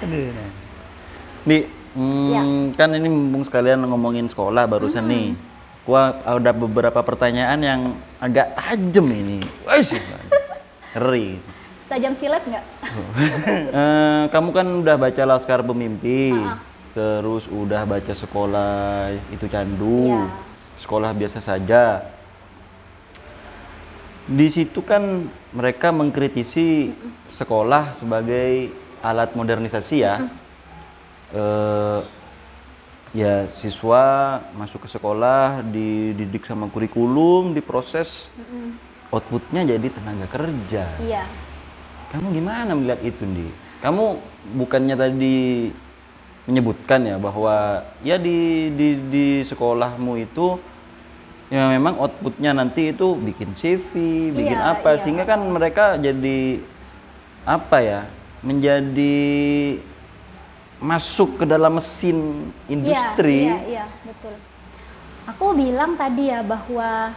Aduh, nah. Nih, Ya. kan ini mumpung sekalian ngomongin sekolah barusan nih. Gua ada beberapa pertanyaan yang agak tajam ini. Wes, ngeri. Setajam silet nggak? Kamu kan udah baca Laskar Pemimpi, Ah, ah. terus udah baca Sekolah Itu Candu, Iya. Sekolah Biasa Saja. Di situ kan mereka mengkritisi sekolah sebagai alat modernisasi ya. Ya siswa masuk ke sekolah dididik sama kurikulum, diproses, outputnya jadi tenaga kerja. Iya. Kamu gimana melihat itu, Ndi? Kamu bukannya tadi menyebutkan ya bahwa ya di sekolahmu itu ya memang outputnya nanti itu bikin CV, bikin Iya, apa, iya. sehingga kan mereka jadi apa ya, menjadi masuk ke dalam mesin industri. Iya, betul. Aku bilang tadi ya bahwa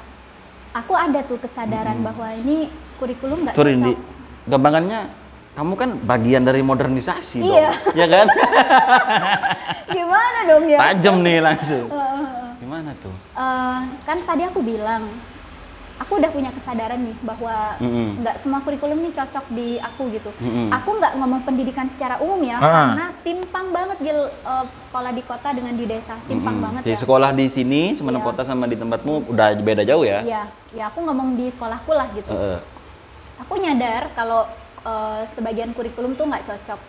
aku ada tuh kesadaran bahwa ini kurikulum nggak Sorry, Ndi. cocok. Gampangannya kamu kan bagian dari modernisasi Iya. dong, ya kan? Gimana dong ya? Tajam nih langsung. Gimana tuh? Kan tadi aku bilang, aku udah punya kesadaran nih bahwa nggak semua kurikulum nih cocok di aku gitu. Aku nggak ngomong pendidikan secara umum ya, karena timpang banget sekolah di kota dengan di desa, timpang banget Di ya. sekolah di sini, semenang Iya. kota sama di tempatmu udah beda jauh ya? Iya, aku ngomong di sekolahku lah gitu. Aku nyadar kalau sebagian kurikulum tuh nggak cocok,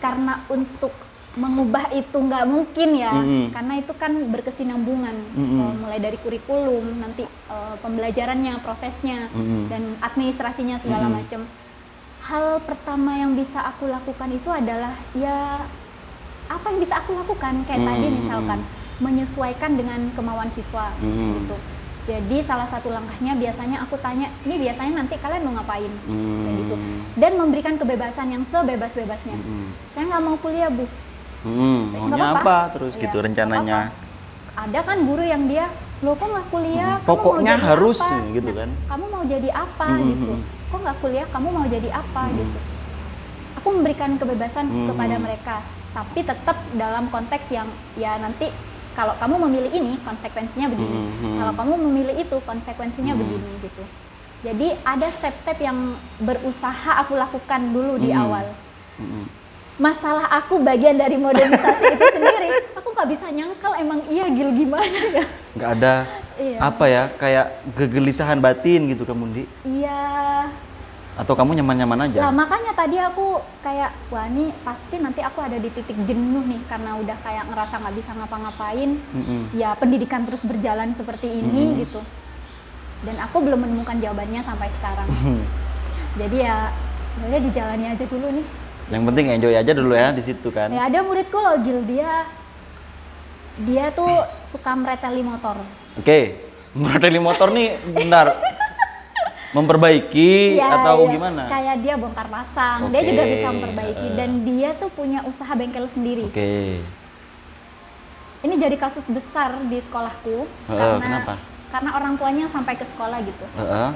karena untuk mengubah itu nggak mungkin ya, karena itu kan berkesinambungan, mulai dari kurikulum, nanti pembelajarannya, prosesnya, dan administrasinya segala macam. Hal pertama yang bisa aku lakukan itu adalah ya apa yang bisa aku lakukan, kayak tadi misalkan menyesuaikan dengan kemauan siswa gitu. Jadi salah satu langkahnya biasanya aku tanya, ini biasanya nanti kalian mau ngapain? Kayak gitu. Dan memberikan kebebasan yang sebebas-bebasnya. Saya nggak mau kuliah, Bu. Maunya apa terus Iya, gitu nggak rencananya? apa-apa. Ada kan guru yang dia, lo kok nggak kuliah? Kamu Pokoknya mau jadi harus apa? gitu kan? Kamu mau jadi apa gitu? Kok nggak kuliah? Kamu mau jadi apa gitu? Aku memberikan kebebasan kepada mereka, tapi tetap dalam konteks yang ya nanti kalau kamu memilih ini konsekuensinya begini, kalau kamu memilih itu konsekuensinya begini gitu. Jadi ada step-step yang berusaha aku lakukan dulu di awal. Masalah aku bagian dari modernisasi itu sendiri, aku nggak bisa nyangkal emang iya gimana ya. Nggak ada Iya. apa ya, kayak kegelisahan batin gitu kamu, Ndi? Iya. Atau kamu nyaman-nyaman aja? Lah makanya tadi aku kayak, wah ini pasti nanti aku ada di titik jenuh nih karena udah kayak ngerasa nggak bisa ngapa-ngapain. Ya pendidikan terus berjalan seperti ini gitu. Dan aku belum menemukan jawabannya sampai sekarang. Jadi ya udah dijalani aja dulu nih. Yang penting enjoy aja dulu ya di situ kan. Ya ada muridku loh Gil, dia tuh suka mereteli motor. Oke, mereteli motor nih bentar. Memperbaiki Iya, atau iya. gimana? Kayak dia bongkar pasang, dia Oke, juga bisa memperbaiki dan dia tuh punya usaha bengkel sendiri. Oke. Ini jadi kasus besar di sekolahku Kenapa? karena orang tuanya sampai ke sekolah gitu. Heeh.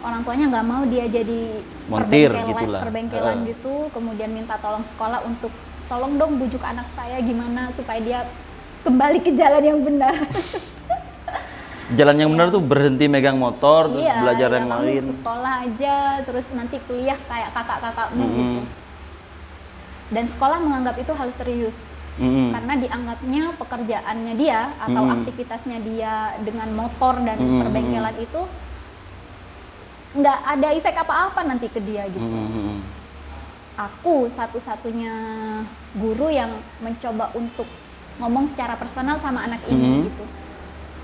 Orang tuanya nggak mau dia jadi Montir gitulah. perbengkelan gitu, kemudian minta tolong sekolah untuk tolong dong bujuk anak saya gimana supaya dia kembali ke jalan yang benar. Jalan yang benar tuh berhenti megang motor, terus belajar yang kamu lain. ke sekolah aja, terus nanti kuliah kayak kakak-kakakmu gitu. Dan sekolah menganggap itu hal serius. Karena dianggapnya pekerjaannya dia atau aktivitasnya dia dengan motor dan perbengkelan itu nggak ada efek apa-apa nanti ke dia gitu. Aku satu-satunya guru yang mencoba untuk ngomong secara personal sama anak ini gitu.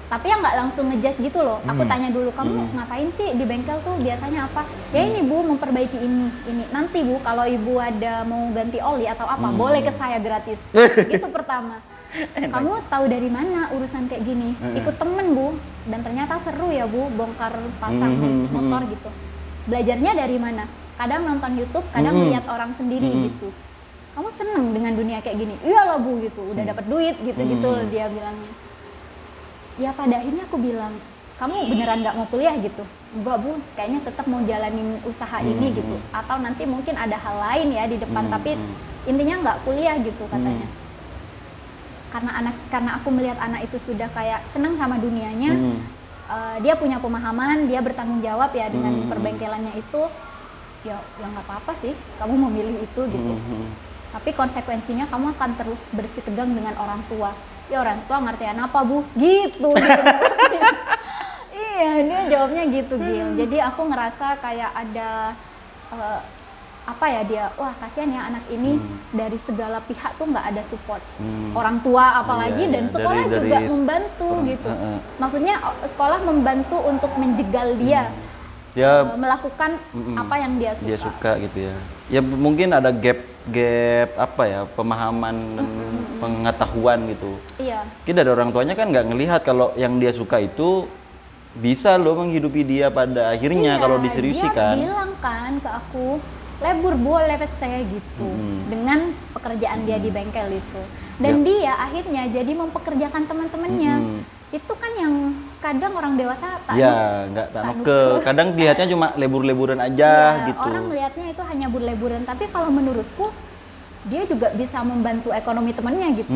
Tapi yang nggak langsung ngejudge gitu loh. Aku tanya dulu, kamu ngapain sih di bengkel tuh biasanya apa? Ya ini Bu, memperbaiki ini. Nanti Bu, kalau Ibu ada mau ganti oli atau apa, boleh ke saya gratis. Itu pertama. Kamu tahu dari mana urusan kayak gini? Ikut temen Bu, dan ternyata seru ya Bu, bongkar pasang motor gitu. Belajarnya dari mana? Kadang nonton YouTube, kadang lihat orang sendiri gitu. Kamu seneng dengan dunia kayak gini? Iyalah Bu gitu, udah dapat duit gitu-gitu dia bilangnya. Ya pada akhirnya aku bilang, kamu beneran nggak mau kuliah gitu? Enggak Bu, kayaknya tetap mau jalanin usaha ini gitu. Atau nanti mungkin ada hal lain ya di depan, tapi intinya nggak kuliah gitu katanya. Karena aku melihat anak itu sudah kayak senang sama dunianya, dia punya pemahaman, dia bertanggung jawab ya dengan perbengkelannya itu, ya nggak apa-apa sih kamu memilih itu gitu. Tapi konsekuensinya kamu akan terus bersitegang dengan orang tua. Ya orang tua ngertiin apa bu? Gitu. Iya, dia jawabnya gitu Gil. Jadi aku ngerasa kayak ada apa ya, dia wah kasihan ya anak ini dari segala pihak tuh nggak ada support orang tua apalagi, dan sekolah juga membantu gitu. Maksudnya sekolah membantu untuk menjegal dia melakukan apa yang dia suka gitu ya. Ya mungkin ada gap apa ya, pemahaman dan pengetahuan gitu. Iya. Kita dari orang tuanya kan nggak ngelihat kalau yang dia suka itu bisa loh menghidupi dia pada akhirnya kalau diseriusi kan. Dia bilang kan ke aku, lebur boleh saya gitu dengan pekerjaan dia di bengkel itu, dan dia akhirnya jadi mempekerjakan teman-temannya. Itu kan yang kadang orang dewasa nggak kadang lihatnya cuma lebur-leburan aja gitu. Orang melihatnya itu hanya lebur-leburan, tapi kalau menurutku dia juga bisa membantu ekonomi temennya gitu.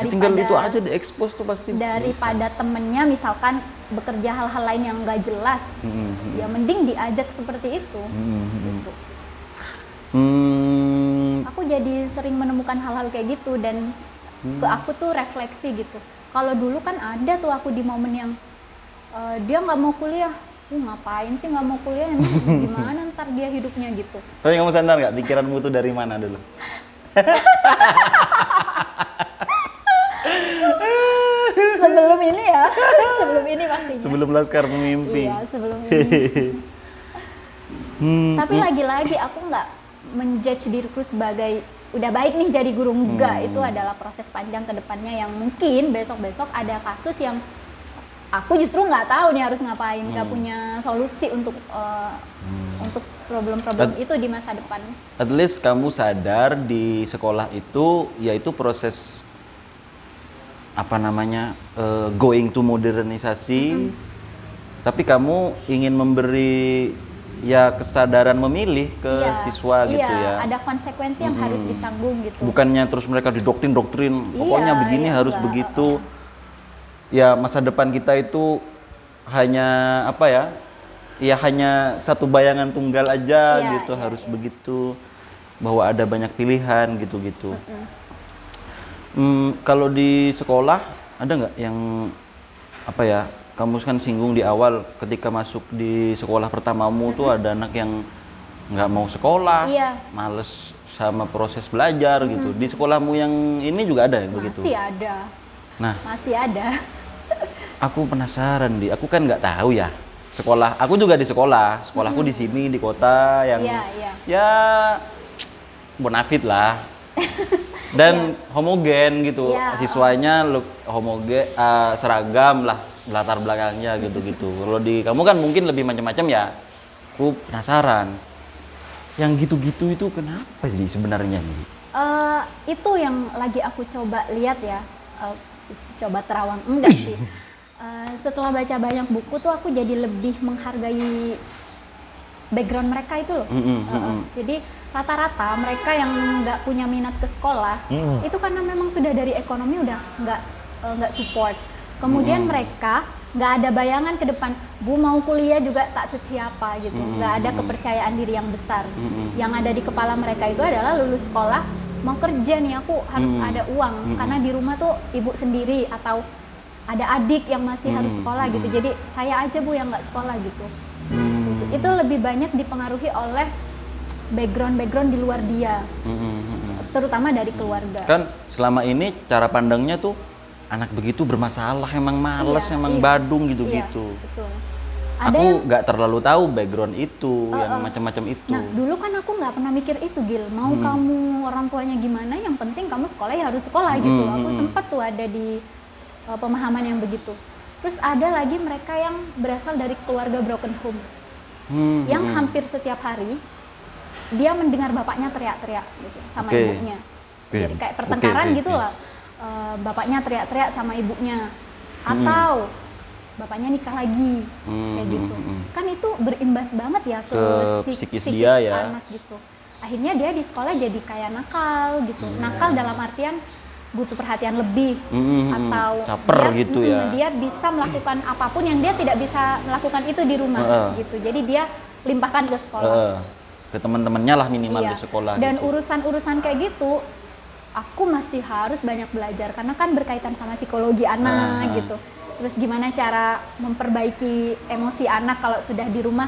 Tinggal itu aja diekspos tuh pasti. Daripada temennya misalkan bekerja hal-hal lain yang nggak jelas, ya mending diajak seperti itu. Gitu. Aku jadi sering menemukan hal-hal kayak gitu, dan ke aku tuh refleksi gitu. Kalau dulu kan ada tuh aku di momen yang dia nggak mau kuliah, ngapain sih nggak mau kuliah, emang gimana ntar dia hidupnya gitu. Tapi kamu sadar nggak pikiranmu tuh dari mana dulu? Sebelum ini ya, sebelum ini pastinya. Sebelum Laskar Pemimpi. Iya, sebelum ini. Tapi lagi-lagi aku nggak menjudge diriku sebagai udah baik nih jadi guru, enggak. Itu adalah proses panjang ke depannya yang mungkin besok-besok ada kasus yang aku justru nggak tahu nih harus ngapain, nggak punya solusi untuk problem-problem itu di masa depan. At least kamu sadar di sekolah itu yaitu proses apa namanya going to modernisasi, tapi kamu ingin memberi ya kesadaran memilih ke siswa gitu ya. Ada konsekuensi yang harus ditanggung gitu. Bukannya terus mereka didoktrin, pokoknya begini harus begitu. Ya masa depan kita itu hanya apa ya? Ya hanya satu bayangan tunggal aja gitu, harus begitu. Bahwa ada banyak pilihan gitu-gitu. Kalau di sekolah ada nggak yang apa ya? Kamu kan singgung di awal ketika masuk di sekolah pertamamu tuh ada anak yang nggak mau sekolah, males sama proses belajar gitu. Di sekolahmu yang ini juga ada yang begitu? Masih ada. Nah, masih ada. Aku penasaran aku kan nggak tahu ya. Sekolah, aku juga di sekolahku di sini di kota yang ya bonafit lah. Dan homogen gitu, siswanya homogen, seragam lah latar belakangnya gitu-gitu. Kalau di kamu kan mungkin lebih macam-macam ya. Aku penasaran, yang gitu-gitu itu kenapa sih sebenarnya nih? Itu yang lagi aku coba lihat ya, coba terawang enggak sih. Setelah baca banyak buku tuh aku jadi lebih menghargai background mereka itu loh. Jadi rata-rata mereka yang nggak punya minat ke sekolah itu karena memang sudah dari ekonomi udah nggak support. Kemudian mereka nggak ada bayangan ke depan, Bu mau kuliah juga tak siapa gitu, nggak ada kepercayaan diri yang besar. Yang ada di kepala mereka itu adalah lulus sekolah mau kerja nih, aku harus ada uang karena di rumah tuh ibu sendiri atau ada adik yang masih harus sekolah gitu. Jadi saya aja Bu yang nggak sekolah gitu. Itu lebih banyak dipengaruhi oleh background di luar dia, terutama dari keluarga. Kan selama ini cara pandangnya tuh anak begitu bermasalah, emang malas, emang badung gitu-gitu. Betul. Aku nggak terlalu tahu background itu, yang macam-macam itu. Nah dulu kan aku nggak pernah mikir itu, Gil. Mau kamu orang tuanya gimana, yang penting kamu sekolah ya harus sekolah gitu. Aku sempat tuh ada di pemahaman yang begitu. Terus ada lagi mereka yang berasal dari keluarga broken home, yang hampir setiap hari dia mendengar bapaknya teriak-teriak gitu sama ibunya. Jadi kayak pertengkaran gitu lah. Bapaknya teriak-teriak sama ibunya, atau bapaknya nikah lagi, kayak gitu. Kan itu berimbas banget ya ke psikis dia ya. Anak gitu. akhirnya dia di sekolah jadi kayak nakal gitu. Nakal dalam artian butuh perhatian lebih, atau caper gitu ya. dia bisa melakukan apapun yang dia tidak bisa melakukan itu di rumah gitu. Jadi dia limpahkan ke sekolah, ke teman-temannya lah minimal di sekolah. Dan gitu. urusan-urusan kayak gitu aku masih harus banyak belajar karena kan berkaitan sama psikologi anak gitu. Terus gimana cara memperbaiki emosi anak kalau sudah di rumah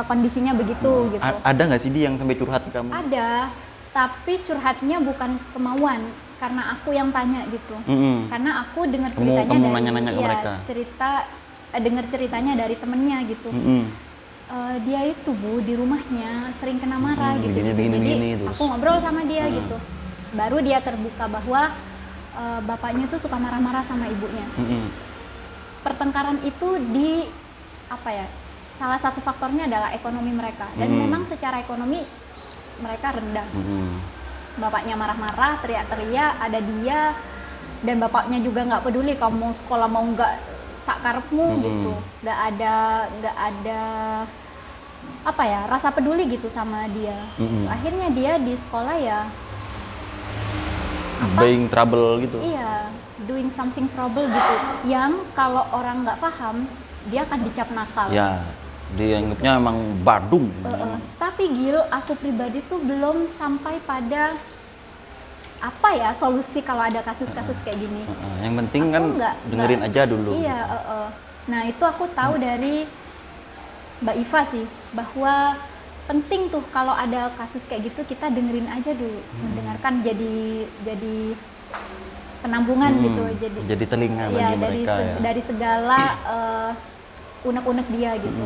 kondisinya begitu gitu. Ada nggak sih dia yang sampai curhat ke kamu? Ada, tapi curhatnya bukan kemauan, karena aku yang tanya gitu. Karena aku dengar ceritanya kamu dari nanya-nanya ke mereka. Dengar ceritanya dari temennya gitu. Dia itu Bu di rumahnya sering kena marah gitu. Jadi aku ngobrol sama dia gitu. Baru dia terbuka bahwa bapaknya tuh suka marah-marah sama ibunya. Pertengkaran itu salah satu faktornya adalah ekonomi mereka, dan memang secara ekonomi mereka rendah. Bapaknya marah-marah, teriak-teriak, ada dia, dan bapaknya juga nggak peduli kamu mau sekolah mau nggak sakarepmu gitu, nggak ada rasa peduli gitu sama dia. Akhirnya dia di sekolah ya doing trouble gitu. Iya, doing something trouble gitu, yang kalau orang nggak paham dia akan dicap nakal. Ya, dianggapnya emang badung. Tapi Gil, aku pribadi tuh belum sampai pada solusi kalau ada kasus-kasus kayak gini. Yang penting aku kan dengerin aja dulu. Iya, nah itu aku tahu dari Mbak Iva sih, bahwa penting tuh kalau ada kasus kayak gitu kita dengerin aja dulu, mendengarkan jadi penambungan gitu, jadi telinga bagi mereka dari segala unek-unek dia gitu.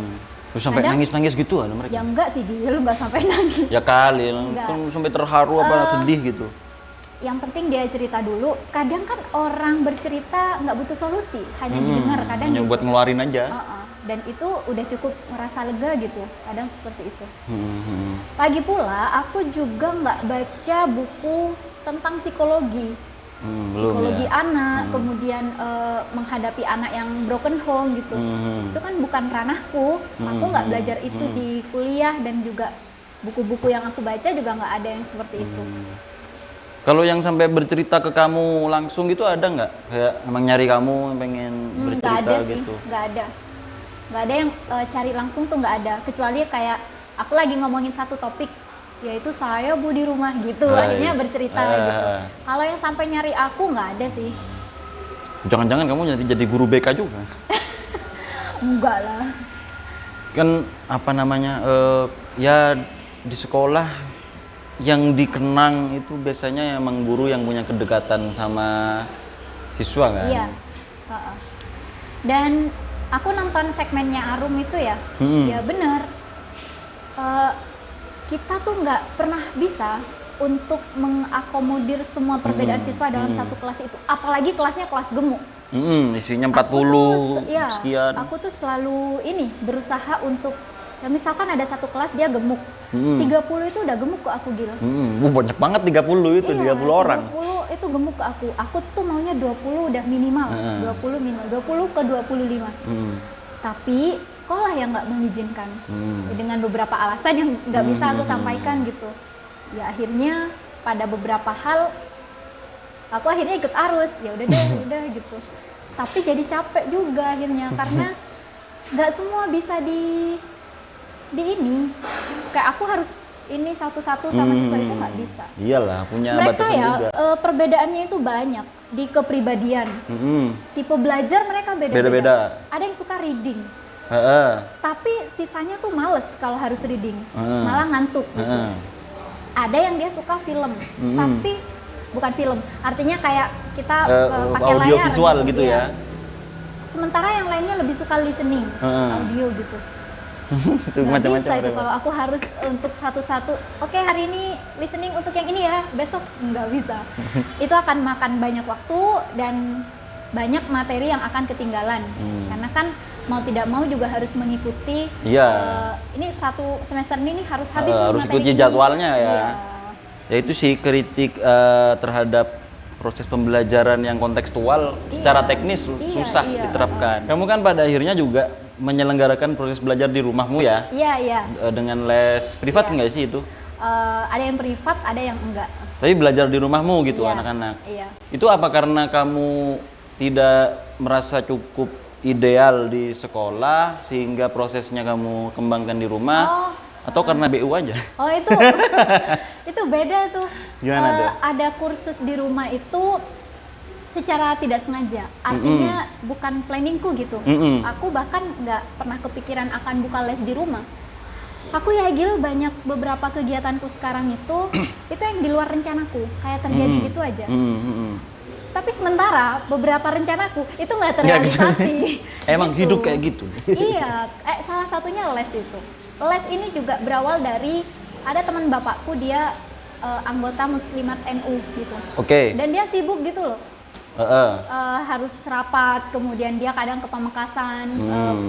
Terus sampai nangis-nangis gitu ada mereka? Ya enggak sih dia, lu enggak sampai nangis. Ya kali, kan sampai terharu sedih gitu. Yang penting dia cerita dulu. Kadang kan orang bercerita nggak butuh solusi, hanya didengar kadang hanya gitu. Buat ngeluarin aja. Dan itu udah cukup ngerasa lega gitu, kadang seperti itu. Lagi pula aku juga nggak baca buku tentang psikologi. Psikologi anak, kemudian menghadapi anak yang broken home gitu. Itu kan bukan ranahku. Aku nggak belajar itu di kuliah, dan juga buku-buku yang aku baca juga nggak ada yang seperti itu. Kalau yang sampai bercerita ke kamu langsung gitu ada nggak? Kayak emang nyari kamu pengen bercerita nggak ada gitu? Sih, nggak ada yang cari langsung tuh, nggak ada. Kecuali kayak aku lagi ngomongin satu topik, yaitu saya Bu di rumah gitu, akhirnya bercerita gitu. Kalau yang sampai nyari aku nggak ada sih. Jangan-jangan kamu nanti jadi guru BK juga? Enggak lah. Kan ya di sekolah yang dikenang itu biasanya emang guru yang punya kedekatan sama siswa kan? Iya. Dan aku nonton segmennya Arum itu ya, ya bener. Kita tuh nggak pernah bisa untuk mengakomodir semua perbedaan siswa dalam satu kelas itu. Apalagi kelasnya kelas gemuk. Isinya 40 sekian. Aku tuh selalu berusaha untuk, misalkan ada satu kelas dia gemuk, 30 itu udah gemuk ke aku Gil. Banyak banget 30 itu, 30 orang. 30 itu gemuk ke aku. Aku tuh maunya 20 udah minimal, 20 ke 25. Tapi sekolah yang nggak mengizinkan, dengan beberapa alasan yang nggak bisa aku sampaikan gitu. Ya akhirnya pada beberapa hal aku akhirnya ikut arus, ya udah deh, udah gitu. Tapi jadi capek juga akhirnya, karena nggak semua bisa di ini, kayak aku harus ini satu-satu sama siswa itu nggak bisa. Iyalah, punya mereka batasan ya juga. Perbedaannya itu banyak di kepribadian. Tipe belajar mereka beda-beda. Ada yang suka reading, tapi sisanya tuh males kalau harus reading, malah ngantuk gitu. Ada yang dia suka film, tapi bukan film, artinya kayak kita pakai layar visual gitu ya. Sementara yang lainnya lebih suka listening, audio gitu. Itu nggak macam-macam bisa itu kalau aku harus untuk satu-satu. Oke, hari ini listening untuk yang ini ya, besok nggak bisa. Itu akan makan banyak waktu dan banyak materi yang akan ketinggalan. Karena kan mau tidak mau juga harus mengikuti. Ini satu semester ini harus habis nih harus materi ikuti ini. jadwalnya ya. Ya itu sih kritik terhadap proses pembelajaran yang kontekstual secara teknis susah diterapkan. Kamu kan pada akhirnya juga menyelenggarakan proses belajar di rumahmu ya? Iya. Dengan les privat nggak sih itu? Ada yang privat, ada yang enggak. Tapi belajar di rumahmu gitu Iya, anak-anak. Iya. Itu apa karena kamu tidak merasa cukup ideal di sekolah sehingga prosesnya kamu kembangkan di rumah? Atau karena BU aja? Oh itu itu beda tuh. Gimana tuh? Ada kursus di rumah itu secara tidak sengaja. Artinya bukan planningku gitu. Aku bahkan nggak pernah kepikiran akan buka les di rumah. Aku ya Gil, banyak beberapa kegiatanku sekarang itu yang di luar rencanaku, kayak terjadi gitu aja. Tapi sementara beberapa rencanaku itu nggak terrealisasi. Emang gitu. hidup kayak gitu. Iya, salah satunya les itu. Les ini juga berawal dari ada teman bapakku, dia anggota Muslimat NU gitu. Oke. Dan dia sibuk gitu loh. Harus rapat, kemudian dia kadang ke Pamekasan,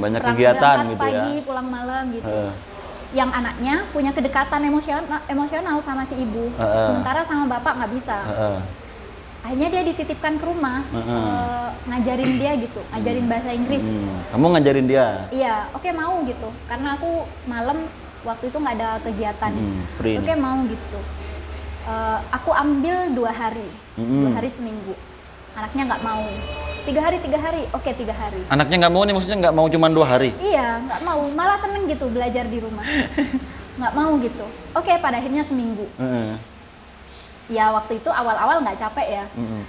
banyak kegiatan gitu pagi, ya. pulang malam gitu. Yang anaknya punya kedekatan emosional sama si ibu, sementara sama bapak nggak bisa. Akhirnya dia dititipkan ke rumah, ngajarin dia gitu, ngajarin bahasa Inggris. Kamu ngajarin dia? Iya, oke mau gitu, karena aku malam waktu itu nggak ada kegiatan. Oke mau gitu. Aku ambil 2 hari, 2 hari seminggu. Anaknya nggak mau. 3 hari, oke 3 hari. Anaknya nggak mau nih, maksudnya nggak mau cuma 2 hari? Iya, nggak mau, malah seneng gitu belajar di rumah. Nggak mau gitu. Oke, pada akhirnya seminggu. Ya waktu itu awal-awal nggak capek ya.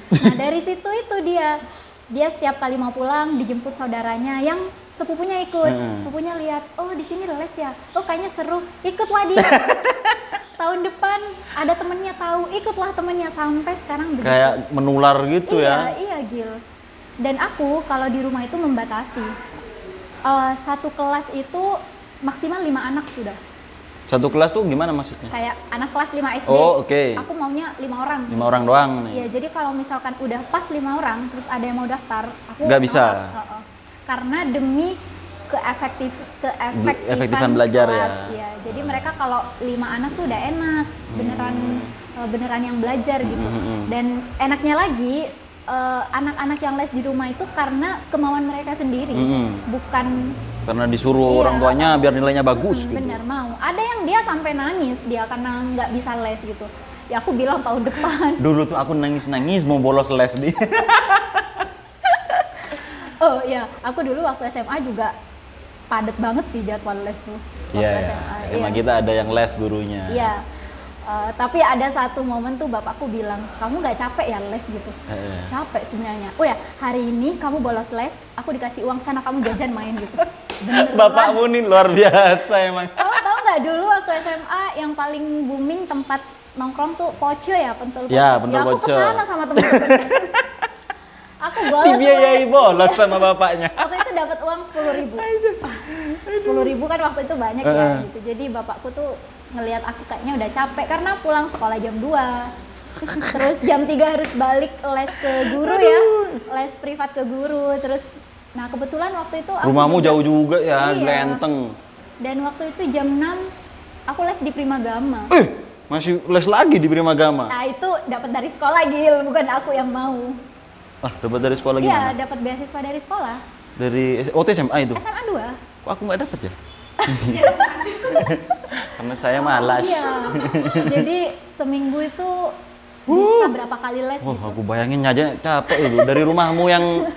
Nah dari situ itu dia setiap kali mau pulang dijemput saudaranya yang sepupunya ikut. Sepupunya lihat, oh di sini les ya, oh kayaknya seru, ikutlah dia. Tahun depan ada temennya tahu, ikutlah temennya, sampai sekarang begitu. Kayak menular gitu ya? Iya Gil. Dan aku kalau di rumah itu membatasi. Satu kelas itu maksimal 5 anak sudah. Satu kelas tuh gimana maksudnya? Kayak anak kelas 5 SD. Oh, oke. Aku maunya 5 orang. 5 orang doang nih. Iya, jadi kalau misalkan udah pas 5 orang, terus ada yang mau daftar, aku nggak bisa. Karena demi efektifan belajar kelas. ya. Iya, jadi mereka kalau 5 anak tuh udah enak, beneran yang belajar gitu. Dan enaknya lagi, anak-anak yang les di rumah itu karena kemauan mereka sendiri, bukan karena disuruh orang tuanya biar nilainya bagus gitu. Bener mau. Ada yang dia sampai nangis dia karena nggak bisa les gitu. Ya aku bilang tahun depan. Dulu tuh aku nangis-nangis mau bolos les di. Oh iya, aku dulu waktu SMA juga padat banget sih jadwal les tuh. Iya, SMA kita ada yang les gurunya. Iya. Tapi ada satu momen tuh bapakku bilang, kamu nggak capek ya les gitu? Capek sebenarnya. Udah, hari ini kamu bolos les, aku dikasih uang sana kamu jajan main gitu. Beneran. Bapakmu nih luar biasa emang. Kamu tahu nggak dulu waktu SMA yang paling booming tempat nongkrong tuh Poce ya, Pentul Poce. Ya, Pentul Aku Poce. kesana sama temen-temen. Aku bolos. Dibiayai bolos sama bapaknya. Waktu itu dapat uang 10.000. 10.000 kan waktu itu banyak ya gitu. Jadi bapakku tuh ngelihat aku kayaknya udah capek karena pulang sekolah jam 2. Terus jam 3 harus balik les ke guru ya. Les privat ke guru. Terus nah kebetulan waktu itu aku rumahmu juga, jauh juga ya, iya. Glenteng. Dan waktu itu jam 6 aku les di Primagama. Masih les lagi di Primagama? Nah itu dapat dari sekolah Gil, bukan aku yang mau. Dapat dari sekolah gimana? Iya, dapat beasiswa dari sekolah. Dari SMA itu? SMA 2. Kok aku nggak dapat ya? Karena saya malas. Iya. Jadi seminggu itu bisa berapa kali les Wah, gitu. aku bayangin aja capek itu. Dari rumahmu yang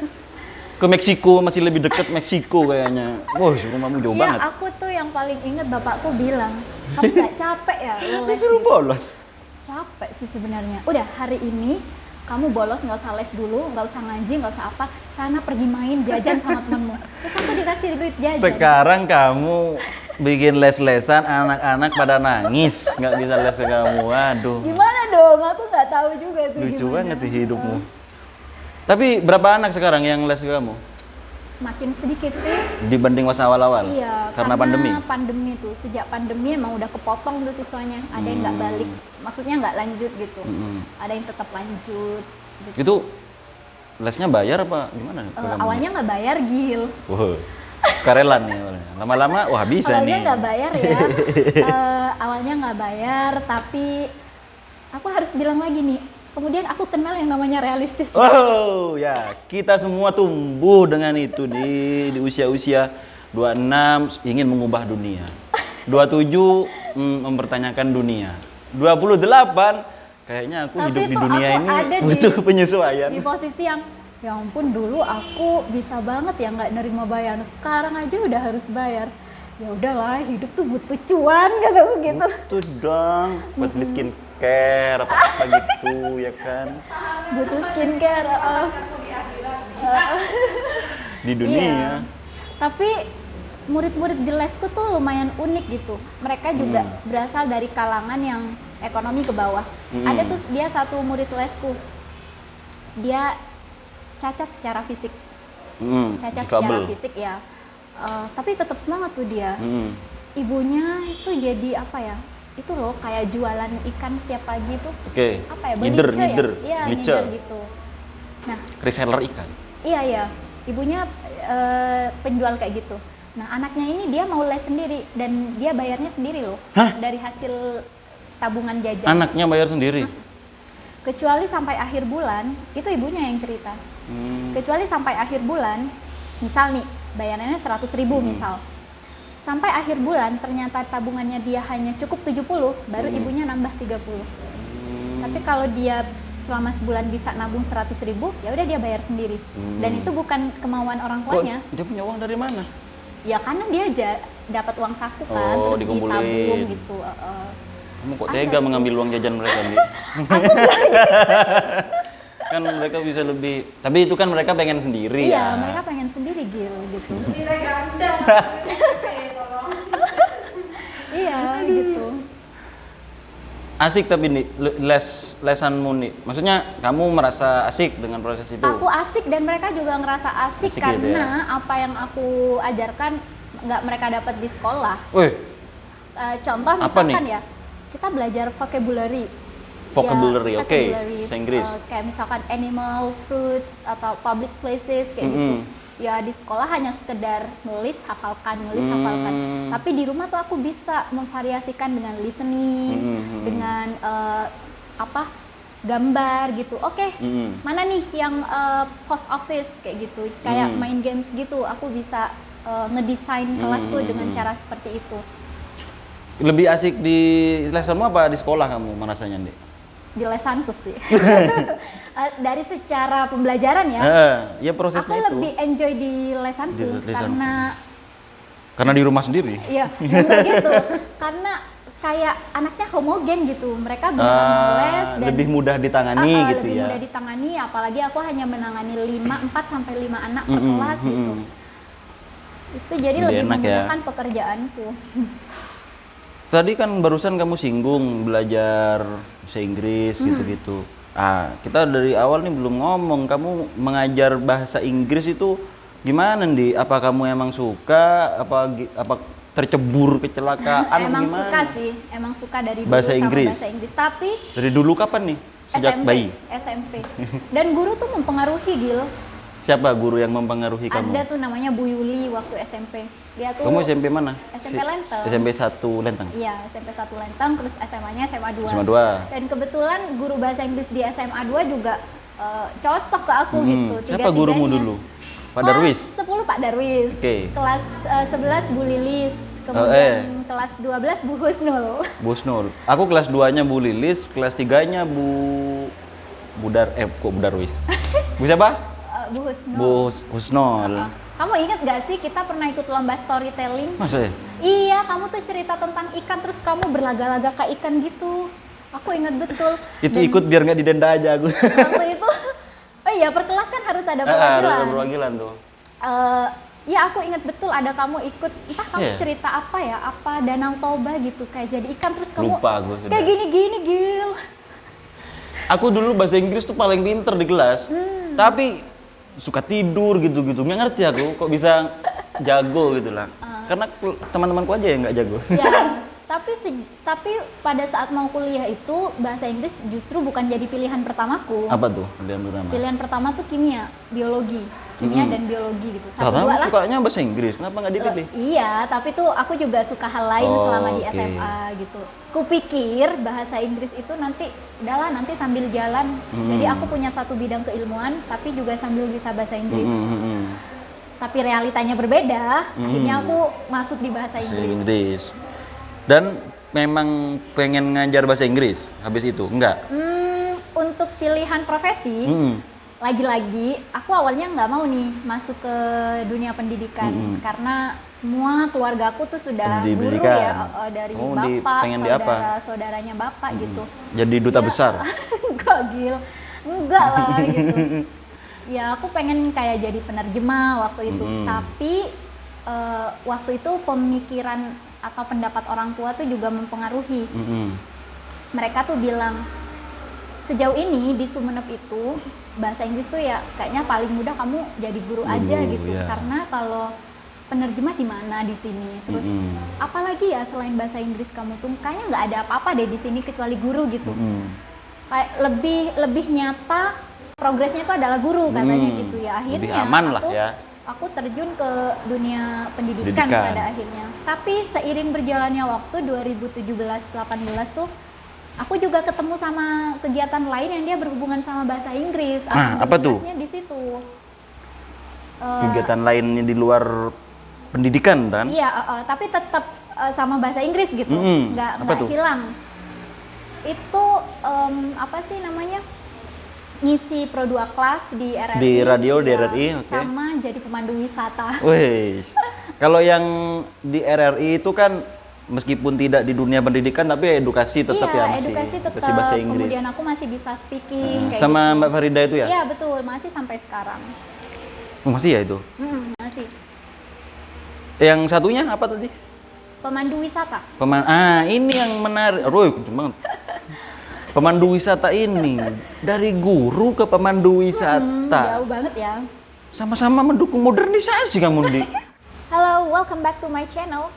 ke Meksiko, masih lebih dekat Meksiko kayaknya. Wah, rumahmu jauh banget. Iya, aku tuh yang paling inget bapakku bilang, kamu nggak capek ya lo les? Disuruh bolos. Capek sih sebenarnya. Udah hari ini kamu bolos, nggak usah les dulu, nggak usah ngaji, nggak usah apa, sana pergi main jajan sama temenmu. Terus aku dikasih duit jajan. Sekarang kamu bikin les-lesan, anak-anak pada nangis, nggak bisa les ke kamu. Waduh. Gimana dong? Aku nggak tahu juga tuh. Lucu gimana. banget di hidupmu. Tapi berapa anak sekarang yang les ke kamu? Makin sedikit sih. Dibanding masa awal-awal? Iya, karena pandemi? Pandemi tuh, sejak pandemi emang udah kepotong tuh siswanya. Ada yang nggak balik, maksudnya nggak lanjut gitu. Ada yang tetap lanjut. Gitu. Itu lesnya bayar apa gimana? Awalnya nggak bayar, Gil. Wow, sukarelan nih awalnya. Lama-lama, wah bisa Awalnya nih. nggak bayar ya. Awalnya nggak bayar, tapi aku harus bilang lagi nih. Kemudian aku kenal yang namanya realistis. Oh ya, kita semua tumbuh dengan itu di usia-usia 26 ingin mengubah dunia. 27 mempertanyakan dunia. 28, kayaknya aku Tapi hidup di itu dunia aku ini ada butuh penyesuaian. di posisi yang ya ampun, dulu aku bisa banget ya nggak nerima bayaran, sekarang aja udah harus bayar. Ya udahlah, hidup tuh butuh cuan kata gitu. Butuh dong, buat beli skincare apa gitu ya kan. Butuh skincare. Di dunia. Iya. Tapi murid-murid di lesku tuh lumayan unik gitu. Mereka juga berasal dari kalangan yang ekonomi ke bawah. Ada tuh dia satu murid lesku. Dia cacat secara fisik. Cacat secara fisik ya. Tapi tetap semangat tuh dia. Ibunya itu jadi apa ya? Itu loh kayak jualan ikan setiap pagi tuh. Oke. Apa ya? Ngider. Iya, Ngider. ngider gitu. Nah, reseller ikan. iya. Ibunya penjual kayak gitu. Nah, anaknya ini dia mau les sendiri dan dia bayarnya sendiri loh. Hah? Dari hasil tabungan jajan. Anaknya bayar sendiri. Kecuali sampai akhir bulan, itu ibunya yang cerita. Kecuali sampai akhir bulan, misal nih, bayarannya 100.000 misal. Sampai akhir bulan ternyata tabungannya dia hanya cukup 70, baru ibunya nambah 30. Tapi kalau dia selama sebulan bisa nabung 100.000, ya udah dia bayar sendiri. Dan itu bukan kemauan orang tuanya. Kok dia punya uang dari mana? Ya karena dia dapat uang saku kan, Oh, terus dikumpulin. ditabung gitu. Kamu kok Ada tega tuh. mengambil uang jajan mereka, Bi? Kan mereka bisa lebih, tapi itu kan mereka pengen sendiri Iya, ya. mereka pengen sendiri gitu. Iya, gitu. Asik tapi nih, lesanmu nih. Maksudnya kamu merasa asik dengan proses itu? Aku asik dan mereka juga ngerasa asik, Asik karena gitu ya? apa yang aku ajarkan nggak mereka dapat di sekolah. Wih, Contoh Apa misalkan nih? ya, kita belajar vocabulary. Vocabulary, Ya, oke. vocabulary. Bahasa Inggris. Kayak misalkan animal, fruits, atau public places kayak gitu. Ya di sekolah hanya sekedar nulis, hafalkan. Tapi di rumah tuh aku bisa memvariasikan dengan listening, dengan gambar gitu. Oke, mana nih yang post office kayak gitu. Kayak main games gitu. Aku bisa ngedesain kelas tuh dengan cara seperti itu. lebih asik di lesanmu apa di sekolah kamu merasanya, Dik? Di lesanku sih. Dari secara pembelajaran ya, Ya prosesnya aku itu. lebih enjoy di lesanku Di lesanku. karena di rumah sendiri. ya enggak gitu. Karena kayak anaknya homogen gitu. Mereka benar-benar les dan Lebih mudah ditangani gitu lebih ya. mudah ditangani, apalagi aku hanya menangani 4 sampai 5 anak per kelas gitu. Itu jadi Lebih lebih enak ya. memudahkan pekerjaanku. Tadi kan barusan kamu singgung belajar bahasa Inggris gitu-gitu. Kita dari awal nih belum ngomong, kamu mengajar bahasa Inggris itu gimana, Di? Apa kamu emang suka? Apa tercebur kecelakaan? Emang gimana? suka sih, emang suka dari dulu Bahasa sama Inggris? bahasa Inggris. Tapi Dari dulu kapan nih? Sejak bayi? SMP. Dan guru tuh mempengaruhi, Gil. Siapa guru yang mempengaruhi kamu? Ada tuh namanya Bu Yuli waktu SMP. Dia tuh Kamu SMP mana? SMP Lenteng. SMP 1 Lenteng? Iya, SMP 1 Lenteng, terus SMA-nya SMA 2. SMA 2. Dan kebetulan guru bahasa Inggris di SMA 2 juga cocok ke aku gitu. Siapa gurumu dulu? Pak Darwis? Kelas 10 Pak Darwis. Oke. Kelas 11 Bu Lilis. Kemudian kelas 12 Bu Husnul. Bu Husnul. Aku kelas 2-nya Bu Lilis, kelas 3-nya Bu Darwis. Bu siapa? Bu Husnul. Bu Husnul. Kamu ingat gak sih kita pernah ikut lomba storytelling? Masa ya? Iya, kamu tuh cerita tentang ikan terus kamu berlaga-laga ke ikan gitu. Aku ingat betul. Itu Dan ikut biar nggak didenda aja aku. waktu itu, oh iya per kelas kan harus ada perwakilan. Ada perwakilan tuh. Ya aku ingat betul ada kamu ikut, entah kamu Iya. cerita apa ya, apa Danau Toba gitu, kayak jadi ikan terus kamu Lupa aku sudah. kayak gini-gini Gil. Aku dulu bahasa Inggris tuh paling pinter di kelas. Tapi suka tidur gitu-gitu. Nggak ngerti aku kok bisa jago gitu lah. Karena teman-temanku aja yang nggak jago. Ya, tapi pada saat mau kuliah itu bahasa Inggris justru bukan jadi pilihan pertamaku. Apa tuh pilihan pertama? Pilihan pertama tuh kimia, biologi. Kimia dan biologi gitu. Satu Karena dua lah. sukanya bahasa Inggris, kenapa nggak dipilih? Iya, tapi tuh aku juga suka hal lain Oh, selama di oke. SMA gitu. Kupikir bahasa Inggris itu nanti nanti sambil jalan. Jadi aku punya satu bidang keilmuan, tapi juga sambil bisa bahasa Inggris. Tapi realitanya berbeda. Akhirnya aku masuk di bahasa Bahasa Inggris. Inggris. Dan memang pengen ngajar bahasa Inggris habis itu? Enggak? Untuk pilihan profesi, lagi-lagi aku awalnya nggak mau nih masuk ke dunia pendidikan karena semua keluarga aku tuh sudah guru ya, dari bapak, saudara-saudaranya bapak gitu. Jadi duta besar? Enggak lah gitu. Ya aku pengen kayak jadi penerjemah waktu itu, tapi waktu itu pemikiran atau pendapat orang tua tuh juga mempengaruhi. Mereka tuh bilang, sejauh ini di Sumenep itu bahasa Inggris tuh ya kayaknya paling mudah kamu jadi guru aja gitu, karena kalau penerjemah di mana di sini, terus apalagi ya selain bahasa Inggris kamu tuh kayaknya nggak ada apa-apa deh di sini kecuali guru gitu. Kayak lebih nyata progresnya itu adalah guru katanya gitu ya. Akhirnya lebih aman lah ya. Aku terjun ke dunia pendidikan pada akhirnya. Tapi seiring berjalannya waktu 2017-18 tuh aku juga ketemu sama kegiatan lain yang dia berhubungan sama bahasa Inggris. Apa tuh? Di situ. Kegiatan lainnya di luar pendidikan kan? Iya, tapi tetap sama bahasa Inggris gitu, nggak hilang. Itu apa sih namanya? Ngisi Pro 2 kelas di RRI. Di radio di RRI, oke. Sama jadi pemandu wisata. Wih, kalau yang di RRI itu kan meskipun tidak di dunia pendidikan tapi edukasi tetap ya masih. Edukasi tetap. Bahasa Inggris. Kemudian aku masih bisa speaking kayak sama gitu. Mbak Farida itu ya? Iya betul, masih sampai sekarang. Masih ya itu? Masih. Yang satunya apa tadi? Pemandu wisata. Ini yang menarik. Roy, cuma pemandu wisata ini dari guru ke pemandu wisata. Jauh banget ya. Sama-sama mendukung modernisasi kamu, Di. Hello, welcome back to my channel.